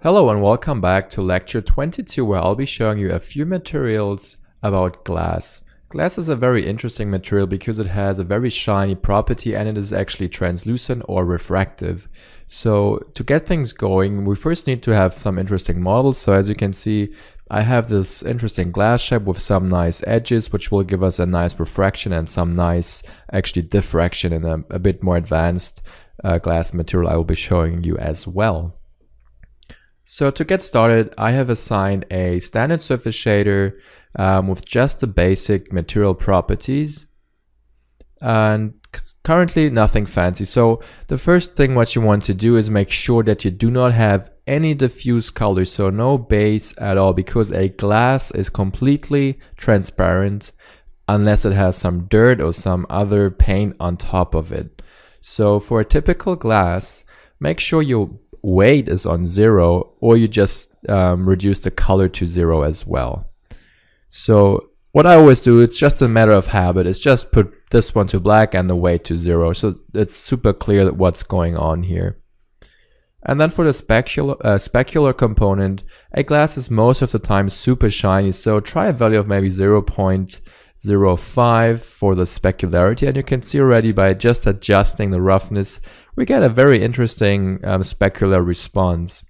Hello and welcome back to lecture 22, where I'll be showing you a few materials about glass. Glass is a very interesting material because it has a very shiny property and it is actually translucent or refractive. So to get things going, we first need to have some interesting models. So as you can see, I have this interesting glass shape with some nice edges, which will give us a nice refraction and some nice actually diffraction in a bit more advanced glass material I will be showing you as well. So to get started, I have assigned a standard surface shader with just the basic material properties and currently nothing fancy. So the first thing what you want to do is make sure that you do not have any diffuse color, so no base at all, because a glass is completely transparent unless it has some dirt or some other paint on top of it. So for a typical glass, make sure your weight is on 0, or you just reduce the color to 0 as well. So what I always do, it's just a matter of habit, is just put this one to black and the weight to 0, so it's super clear what's going on here. And then for the specular component, a glass is most of the time super shiny, so try a value of maybe 0.05 for the specularity, and you can see already by just adjusting the roughness we get a very interesting specular response.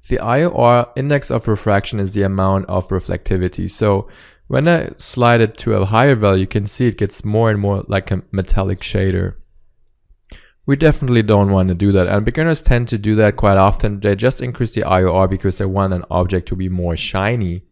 The IOR, index of refraction, is the amount of reflectivity. So when I slide it to a higher value, you can see it gets more and more like a metallic shader. We definitely don't want to do that, and beginners tend to do that quite often. They just increase the IOR because they want an object to be more shiny.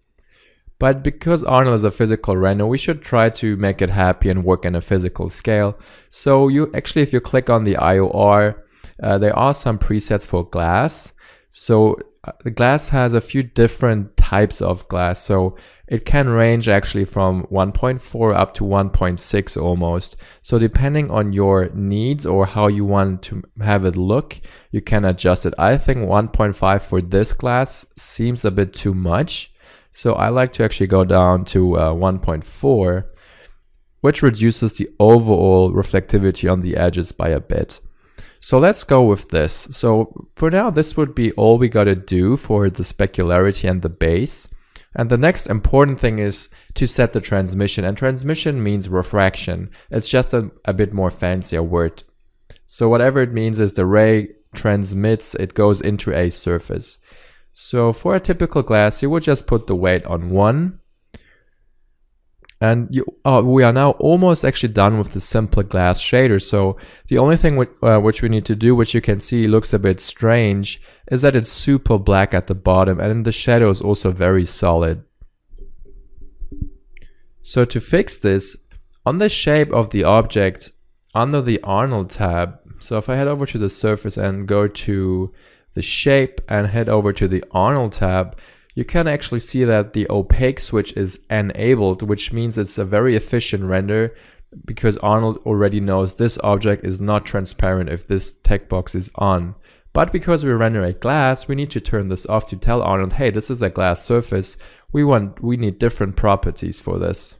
But because Arnold is a physical render, we should try to make it happy and work in a physical scale. So if you click on the IOR, there are some presets for glass. So the glass has a few different types of glass. So it can range actually from 1.4 up to 1.6 almost. So depending on your needs or how you want to have it look, you can adjust it. I think 1.5 for this glass seems a bit too much. So I like to actually go down to 1.4, which reduces the overall reflectivity on the edges by a bit. So let's go with this. So for now, this would be all we got to do for the specularity and the base. And the next important thing is to set the transmission. And transmission means refraction. It's just a bit more fancier word. So whatever it means is the ray transmits, it goes into a surface. So for a typical glass, you would just put the weight on 1. And we are now almost actually done with the simple glass shader. So the only thing which we need to do, which you can see looks a bit strange, is that it's super black at the bottom and the shadow is also very solid. So to fix this, on the shape of the object, under the Arnold tab, so if I head over to the surface and go to the shape and head over to the Arnold tab, you can actually see that the opaque switch is enabled, which means it's a very efficient render because Arnold already knows this object is not transparent if this text box is on. But because we render a glass, we need to turn this off to tell Arnold, hey, this is a glass surface. We need different properties for this.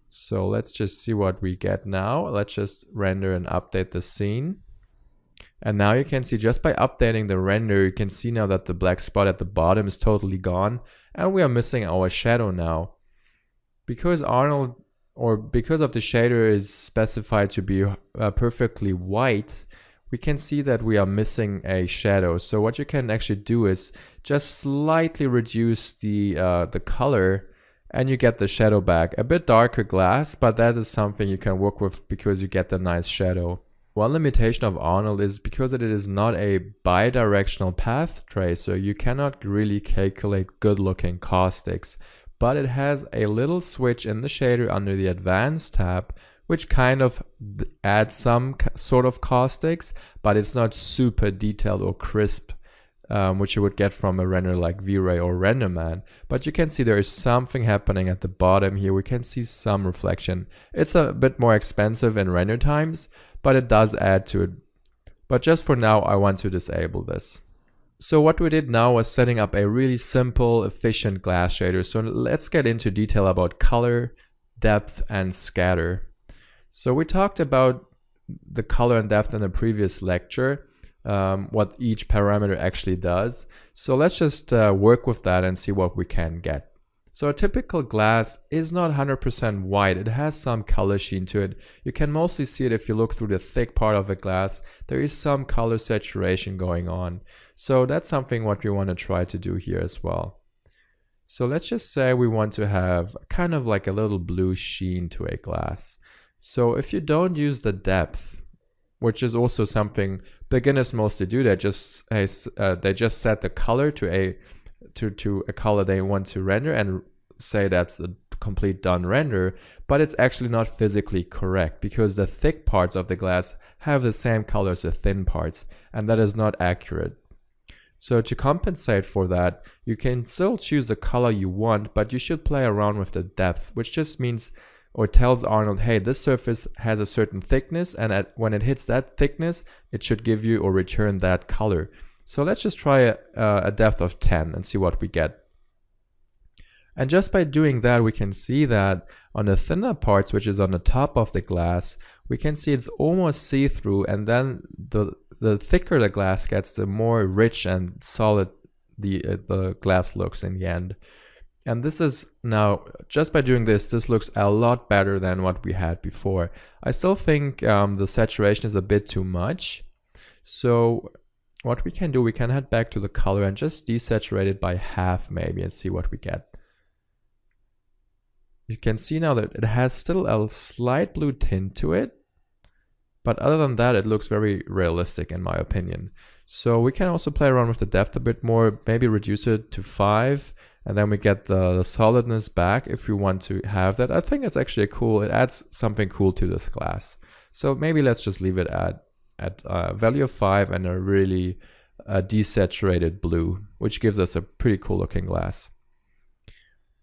So let's just see what we get now. Let's just render and update the scene. And now you can see just by updating the render, you can see now that the black spot at the bottom is totally gone and we are missing our shadow now. Because Arnold, or because of the shader is specified to be perfectly white, we can see that we are missing a shadow. So what you can actually do is just slightly reduce the color and you get the shadow back. A bit darker glass, but that is something you can work with because you get the nice shadow. One limitation of Arnold is because it is not a bidirectional path tracer, you cannot really calculate good looking caustics, but it has a little switch in the shader under the Advanced tab, which kind of adds some sort of caustics, but it's not super detailed or crisp, which you would get from a render like V-Ray or RenderMan. But you can see there is something happening at the bottom here. We can see some reflection. It's a bit more expensive in render times, but it does add to it. But just for now, I want to disable this. So what we did now was setting up a really simple, efficient glass shader. So let's get into detail about color, depth, and scatter. So we talked about the color and depth in the previous lecture. what each parameter actually does. So let's just work with that and see what we can get. So a typical glass is not 100% white. It has some color sheen to it. You can mostly see it if you look through the thick part of the glass. There is some color saturation going on. So that's something what we want to try to do here as well. So let's just say we want to have kind of like a little blue sheen to a glass. So if you don't use the depth, which is also something beginners mostly do, they just set the color to a color they want to render and say that's a complete done render, but it's actually not physically correct because the thick parts of the glass have the same color as the thin parts, and that is not accurate. So to compensate for that, you can still choose the color you want, but you should play around with the depth, which just means or tells Arnold, hey, this surface has a certain thickness, and when it hits that thickness, it should give you or return that color. So let's just try a depth of 10 and see what we get. And just by doing that, we can see that on the thinner parts, which is on the top of the glass, we can see it's almost see-through, and then the thicker the glass gets, the more rich and solid the glass looks in the end. And this is now, just by doing this, this looks a lot better than what we had before. I still think the saturation is a bit too much. So what we can do, we can head back to the color and just desaturate it by half maybe and see what we get. You can see now that it has still a slight blue tint to it, but other than that, it looks very realistic in my opinion. So we can also play around with the depth a bit more, maybe reduce it to 5, and then we get the solidness back if we want to have that. I think it's actually cool. It adds something cool to this glass. So maybe let's just leave it at value of 5 and a really desaturated blue, which gives us a pretty cool looking glass.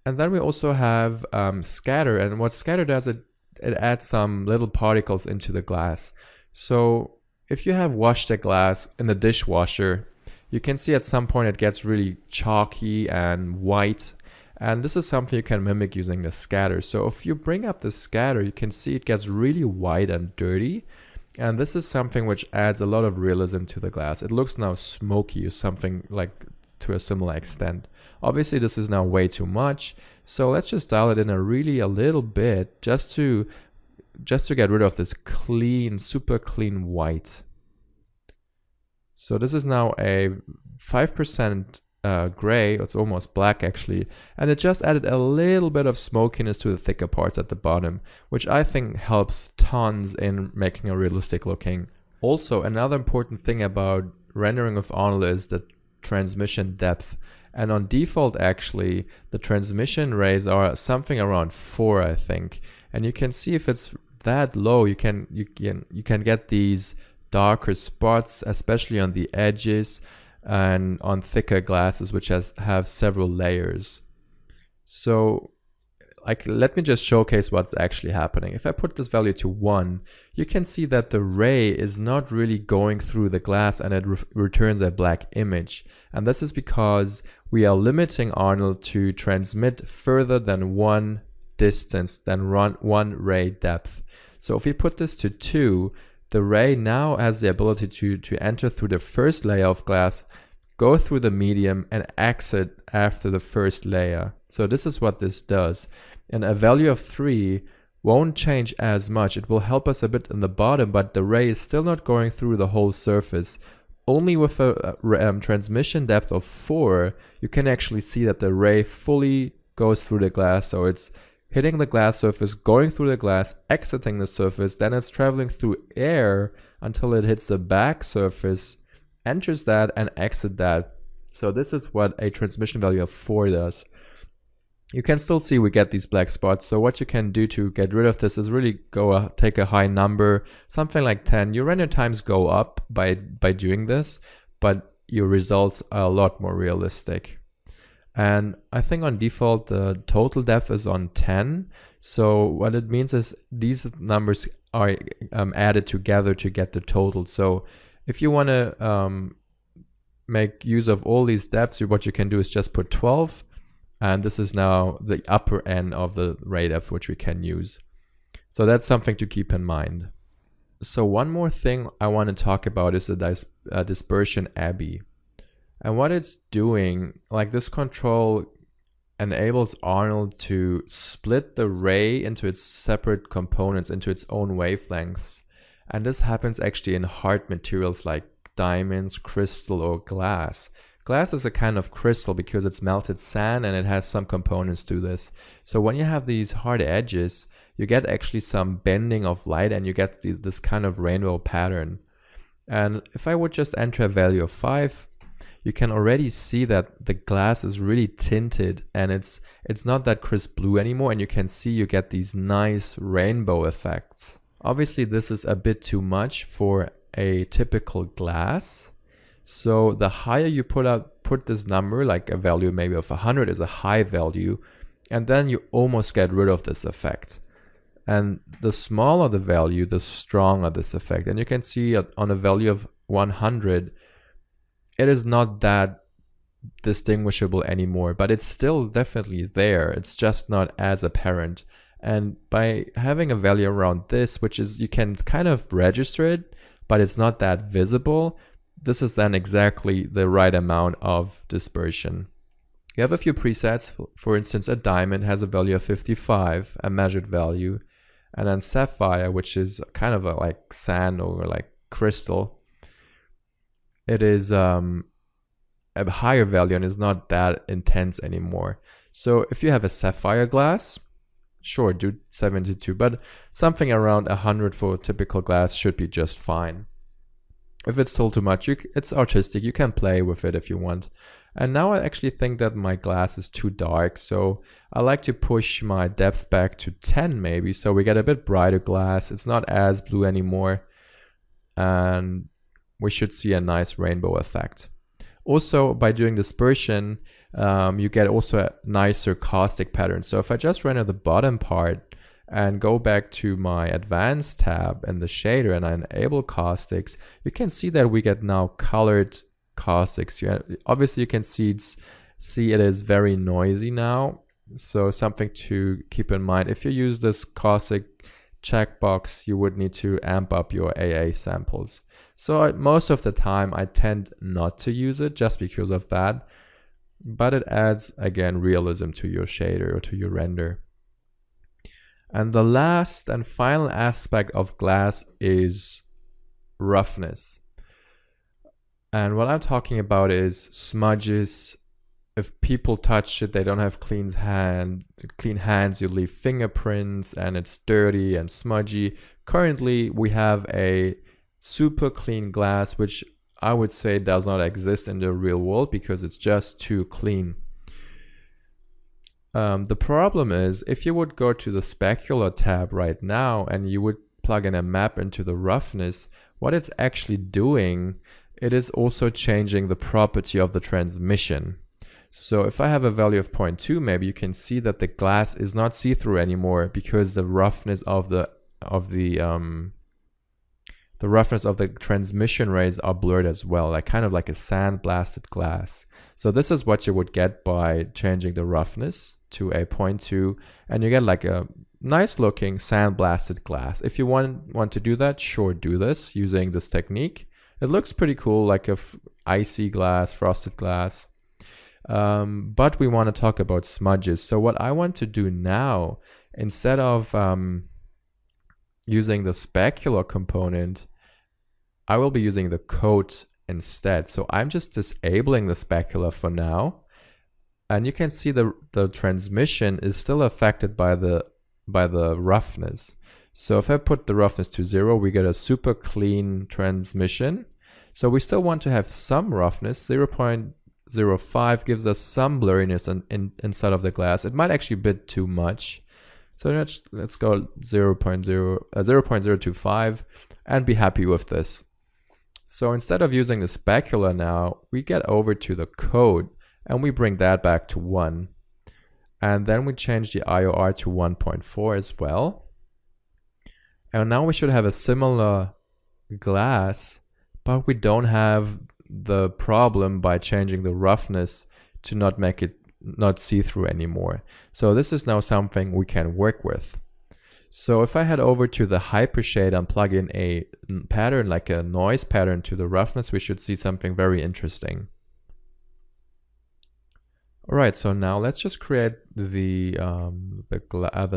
And then we also have scatter, and what scatter does, it adds some little particles into the glass. So if you have washed the glass in the dishwasher, you can see at some point it gets really chalky and white, and this is something you can mimic using the scatter. So if you bring up the scatter, you can see it gets really white and dirty, and this is something which adds a lot of realism to the glass. It looks now smoky or something like to a similar extent. Obviously this is now way too much, so let's just dial it in a little bit just to get rid of this clean, super clean white. So this is now a 5% gray, it's almost black actually, and it just added a little bit of smokiness to the thicker parts at the bottom, which I think helps tons in making a realistic looking. Also, another important thing about rendering with Arnold is the transmission depth, and on default actually the transmission rays are something around 4, I think, and you can see if it's that low, you can get these darker spots, especially on the edges and on thicker glasses which have several layers. So let me just showcase what's actually happening. If I put this value to 1, you can see that the ray is not really going through the glass and it returns a black image. And this is because we are limiting Arnold to transmit further than one distance, than one ray depth. So if we put this to 2, the ray now has the ability to enter through the first layer of glass, go through the medium, and exit after the first layer. So this is what this does. And a value of 3 won't change as much. It will help us a bit in the bottom, but the ray is still not going through the whole surface. Only with a transmission depth of 4, you can actually see that the ray fully goes through the glass. So it's hitting the glass surface, going through the glass, exiting the surface, then it's traveling through air until it hits the back surface, enters that, and exit that. So this is what a transmission value of 4 does. You can still see we get these black spots. So what you can do to get rid of this is really take a high number, something like 10. Your render times go up by doing this, but your results are a lot more realistic. And I think on default, the total depth is on 10. So what it means is these numbers are added together to get the total. So if you want to make use of all these depths, what you can do is just put 12. And this is now the upper end of the ray depth, which we can use. So that's something to keep in mind. So one more thing I want to talk about is the dispersion Abbey. And what it's doing, like this control enables Arnold to split the ray into its separate components, into its own wavelengths. And this happens actually in hard materials like diamonds, crystal, or glass. Glass is a kind of crystal because it's melted sand and it has some components to this. So when you have these hard edges, you get actually some bending of light and you get this kind of rainbow pattern. And if I would just enter a value of 5, you can already see that the glass is really tinted and it's not that crisp blue anymore, and you can see you get these nice rainbow effects. Obviously this is a bit too much for a typical glass. So the higher you put this number, like a value maybe of 100 is a high value, and then you almost get rid of this effect. And the smaller the value, the stronger this effect. And you can see on a value of 100, it is not that distinguishable anymore, but it's still definitely there. It's just not as apparent. And by having a value around this, which is, you can kind of register it, but it's not that visible, this is then exactly the right amount of dispersion. You have a few presets. For instance, a diamond has a value of 55, a measured value, and then sapphire, which is kind of like sand or like crystal, it is a higher value and is not that intense anymore. So if you have a sapphire glass, sure, do 72, but something around 100 for typical glass should be just fine. If it's still too much, it's artistic, you can play with it if you want. And now I actually think that my glass is too dark, so I like to push my depth back to 10 maybe, so we get a bit brighter glass. It's not as blue anymore, and we should see a nice rainbow effect. Also, by doing dispersion, you get also a nicer caustic pattern. So if I just render the bottom part and go back to my advanced tab and the shader and I enable caustics, you can see that we get now colored caustics. Obviously you can see it is very noisy now. So something to keep in mind. If you use this caustic checkbox, you would need to amp up your AA samples. So most of the time I tend not to use it just because of that, but it adds again realism to your shader or to your render. And the last and final aspect of glass is roughness. And what I'm talking about is smudges. If people touch it, they don't have clean hands, you leave fingerprints and it's dirty and smudgy. Currently, we have a super clean glass, which I would say does not exist in the real world because it's just too clean. The problem is, if you would go to the specular tab right now and you would plug in a map into the roughness, what it's actually doing, it is also changing the property of the transmission. So if I have a value of 0.2, maybe you can see that the glass is not see-through anymore because the roughness of the roughness of the transmission rays are blurred as well, like kind of like a sand-blasted glass. So this is what you would get by changing the roughness to a 0.2, and you get like a nice-looking sand-blasted glass. If you want to do that, sure, do this using this technique. It looks pretty cool, like a icy glass, frosted glass. But we want to talk about smudges. So what I want to do now, instead of using the specular component, I will be using the coat instead. So I'm just disabling the specular for now. And you can see the transmission is still affected by the roughness. So if I put the roughness to 0, we get a super clean transmission. So we still want to have some roughness. 0.05 gives us some blurriness inside of the glass. It might actually be a bit too much. So let's go 0.025 and be happy with this. So instead of using the specular now, we get over to the code and we bring that back to 1. And then we change the IOR to 1.4 as well. And now we should have a similar glass, but we don't have the problem by changing the roughness to not make it not see-through anymore. So this is now something we can work with. So if I head over to the hypershade and plug in a pattern like a noise pattern to the roughness, we should see something very interesting. All right, so now let's just create the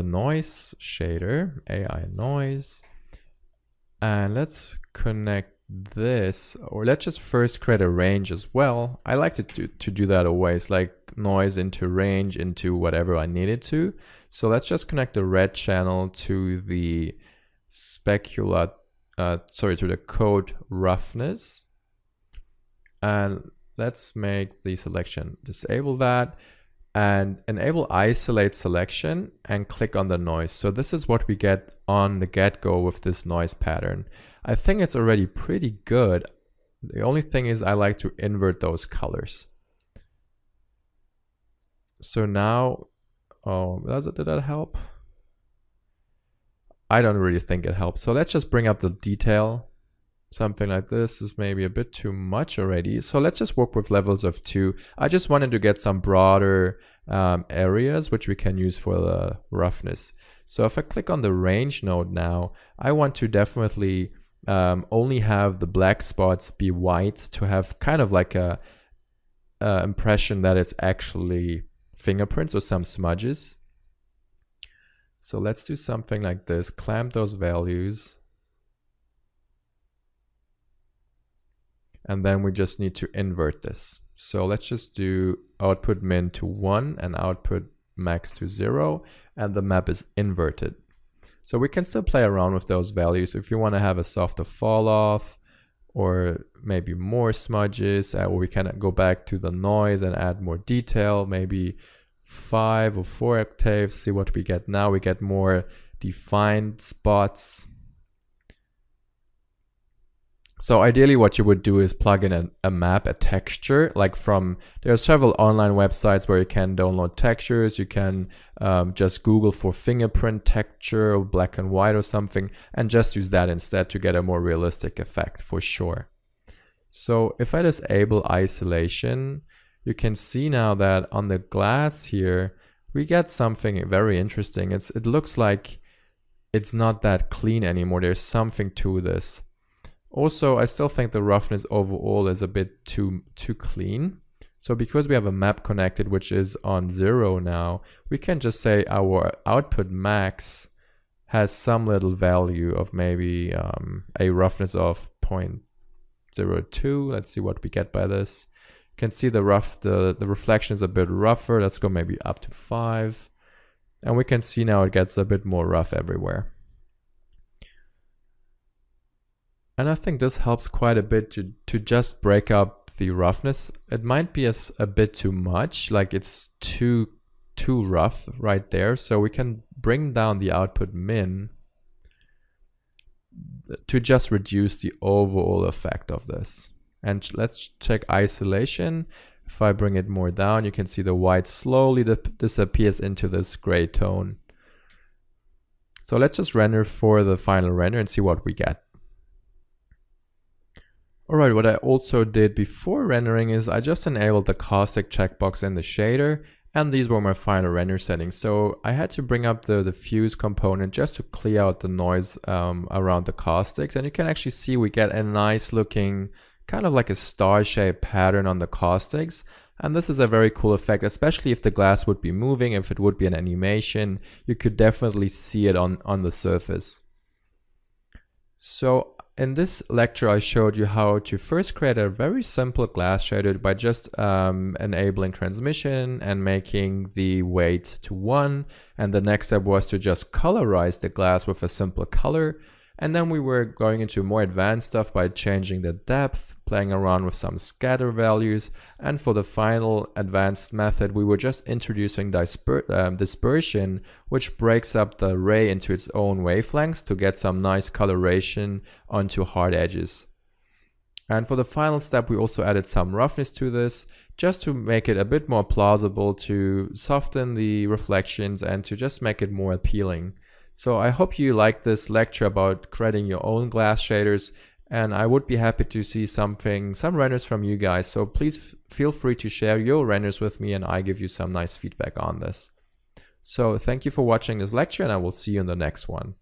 noise shader, AI noise, and let's connect this, or let's just first create a range as well. I like to do that always, like noise into range into whatever I need it to. So let's just connect the red channel to the to the code roughness, and let's make the selection disable that and enable isolate selection and click on the noise. So this is what we get on the get-go with this noise pattern. I think it's already pretty good. The only thing is I like to invert those colors. So now, did that help? I don't really think it helps. So let's just bring up the detail. Something like this is maybe a bit too much already. So let's just work with levels of 2. I just wanted to get some broader areas which we can use for the roughness. So if I click on the range node now, I want to definitely only have the black spots be white to have kind of like a impression that it's actually fingerprints or some smudges. So let's do something like this, clamp those values. And then we just need to invert this. So let's just do output min to 1 and output max to 0, and the map is inverted. So we can still play around with those values. If you want to have a softer fall off or maybe more smudges, or we can go back to the noise and add more detail, maybe 5 or 4 octaves, see what we get now. We get more defined spots. So ideally what you would do is plug in a map, a texture, like there are several online websites where you can download textures. You can just Google for fingerprint texture or black and white or something, and just use that instead to get a more realistic effect for sure. So if I disable isolation, you can see now that on the glass here, we get something very interesting. It looks like it's not that clean anymore. There's something to this. Also, I still think the roughness overall is a bit too clean. So because we have a map connected, which is on 0 now, we can just say our output max has some little value of maybe a roughness of 0.02. Let's see what we get by this. You can see the reflection is a bit rougher. Let's go maybe up to 5. And we can see now it gets a bit more rough everywhere. And I think this helps quite a bit to just break up the roughness. It might be a bit too much, like it's too rough right there. So we can bring down the output min to just reduce the overall effect of this. And let's check isolation. If I bring it more down, you can see the white slowly disappears into this gray tone. So let's just render for the final render and see what we get. Alright, what I also did before rendering is I just enabled the caustic checkbox in the shader, and these were my final render settings. So I had to bring up the fuse component just to clear out the noise around the caustics, and you can actually see we get a nice looking kind of like a star-shaped pattern on the caustics. And this is a very cool effect, especially if the glass would be moving, if it would be an animation, you could definitely see it on the surface. So in this lecture, I showed you how to first create a very simple glass shader by just enabling transmission and making the weight to 1. And the next step was to just colorize the glass with a simple color. And then we were going into more advanced stuff by changing the depth, playing around with some scatter values. And for the final advanced method, we were just introducing dispersion, which breaks up the ray into its own wavelengths to get some nice coloration onto hard edges. And for the final step, we also added some roughness to this, just to make it a bit more plausible, to soften the reflections and to just make it more appealing. So I hope you liked this lecture about creating your own glass shaders, and I would be happy to see some renders from you guys. So please feel free to share your renders with me and I give you some nice feedback on this. So thank you for watching this lecture, and I will see you in the next one.